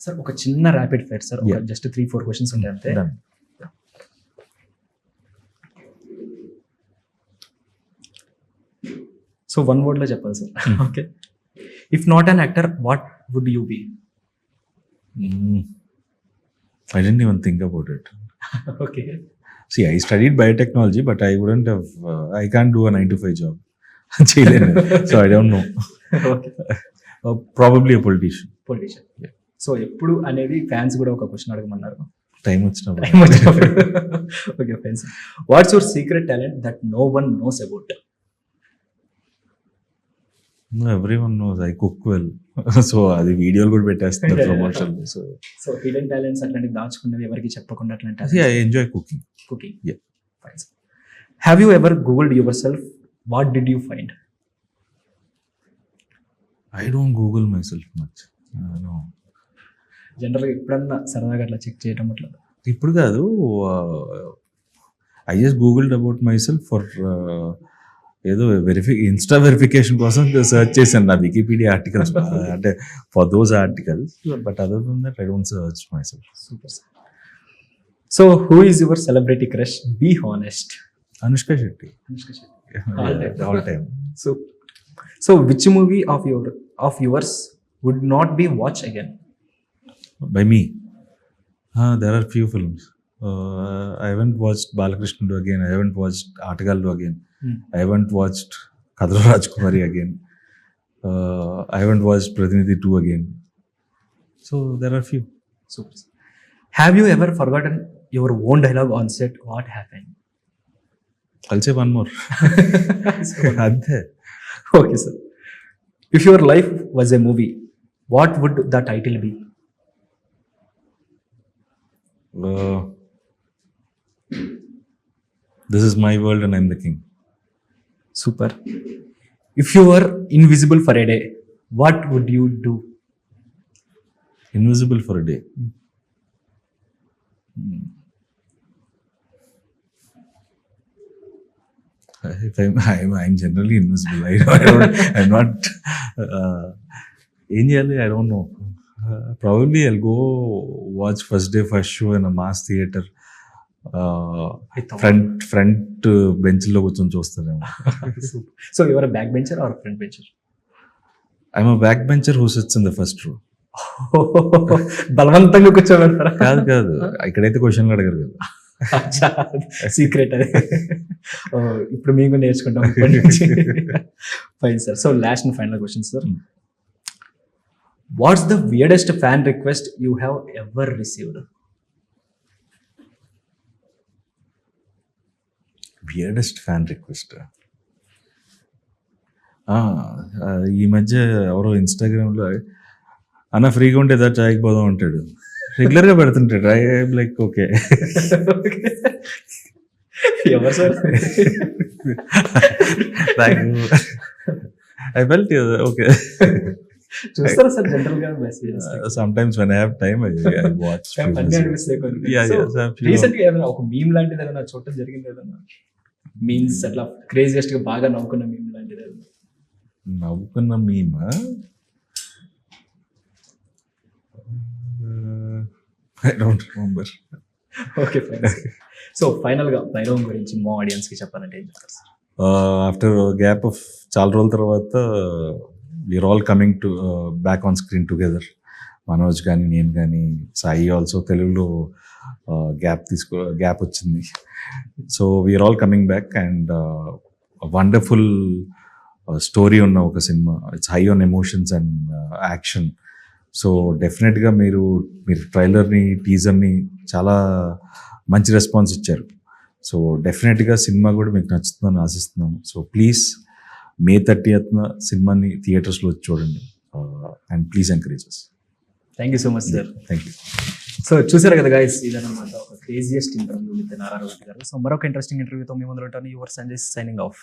Sir ఒక చిన్న rapid fire sir, just 3-4 questions ఉంటాయి అంతే. సో 1 word లో చెప్పాలి sir. Okay, if not an actor what would you be? I didn't even think about it. Okay, See, I studied biotechnology, but I wouldn't have, I can't do a 9 to 5 job. చేయలేను. So I don't know. Okay, Probably a politician. Politician. So ఎప్పుడు అనేది fans కూడా ఒక question అడగమన్నారు. Time వచ్చినప్పుడు. Okay fine sir. What's your secret talent that no one knows about? No, everyone knows I cook well. So అది వీడియోలు కూడా పెట్టేస్తారు ప్రమోషన్. సో హిడెన్ టాలెంట్స్ అట్లాంటివి దాచుకున్నవి ఎవరికి చెప్పకుండా అట్లాంటి See, I enjoy cooking. Cooking. Yeah. Fine sir. Have you ever googled your self? What did you find? I don't Google myself much. No. జనరల్గా ఎప్పుడన్నా సరదాగా అట్లా చెక్ చేయడం అట్లా? ఇప్పుడు కాదు. I just googled about myself for ఏదో Insta verification కోసం సెర్చ్ చేశాను నా వికీపీడియా ఆర్టికల్స్ అంటే for those articles. But other than that I don't search myself. Super sir. So who is your celebrity crush? Be honest. Anushka Shetty. Anushka Shetty. All time. So which movie of yours would not be watch again? By me, there are few films. I haven't watched Balakrishna again. I haven't watched Aatagalu again. I haven't watched Kadru Rajkumari again. I haven't watched Prathinidhi 2 again. So there are few. Super. Have you ever forgotten your own dialogue on set? What happened? I'll say one more. Adhe. Okay, sir. If your life was a movie, what would the title be? This is my world and I'm the king. Super. If you were invisible for a day, what would you do? Invisible for a day. If I'm generally invisible. I'm not. ఏం చేయాలి? I don't know. Probably I'll go watch first day first show in a mass theater. Front bench లో కూర్చొని చూస్తానేమో. So your back bencher or front bencher? I'm a back bencher who sits in the first row. బలవంతంగా కూర్చోబెడతారా? కాదు, ఇక్కడైతే క్వశ్చన్లు అడగరు కదా. Secret అది. ఇప్పుడు మేము నేర్చుకుంటాం. Fine sir. So last and final question sir. What's the weirdest fan request you have ever received? Weirdest fan request ఈ మధ్య ఎవరో ఇన్స్టాగ్రామ్లో అన్న ఫ్రీగా ఉంటే ఏదో చాయ్కి పోదాం అంటాడు. రెగ్యులర్గా పెడుతుంటాడు. I like okay. ఎవరు సార్? I felt okay. చూస్తారా సార్ జనరల్ గా messages? Sometimes when I have time I watch. Recent గా ఏదైనా ఒక మీమ్ లాంటిది ఏదైనా చూడటం జరిగింది? ఏదైనా మీమ్స్ అట్లా క్రేజియస్ట్ గా బాగా నవ్వుకున్న మీమ్ లాంటిది ఏదైనా? నవ్వుకున్న meme I don't remember. Okay fine. So final గా భైరవం గురించి మా ఆడియన్స్ కి చెప్పాలంటే ఏం చెప్తారు సార్? ఆఫ్టర్ గ్యాప్ ఆఫ్ చాలా రోజుల తర్వాత we are all coming to back on screen together. Manoj కానీ నేను కానీ సాయి ఆల్సో తెలుగులో గ్యాప్ వచ్చింది. So we are all coming back and wonderful story ఉన్న ఒక సినిమా. It's high on emotions and action. So డెఫినెట్గా మీరు ట్రైలర్ని టీజర్ని చాలా మంచి రెస్పాన్స్ ఇచ్చారు. సో డెఫినెట్గా సినిమా కూడా మీకు నచ్చుతుందని ఆశిస్తున్నాను. సో ప్లీజ్ May 30th సినిమాని థియేటర్స్లో వచ్చి చూడండి and please encourage us. Thank you so much sir. Thank you. So చూసారు కదా గైస్, ఇదన్నమాట ఒక craziest interview with Nara Rohit గారు. సో మరొక ఇంట్రెస్టింగ్ ఇంటర్వ్యూతో మీ ముందు ఉంటాను. Your Sanjay signing off.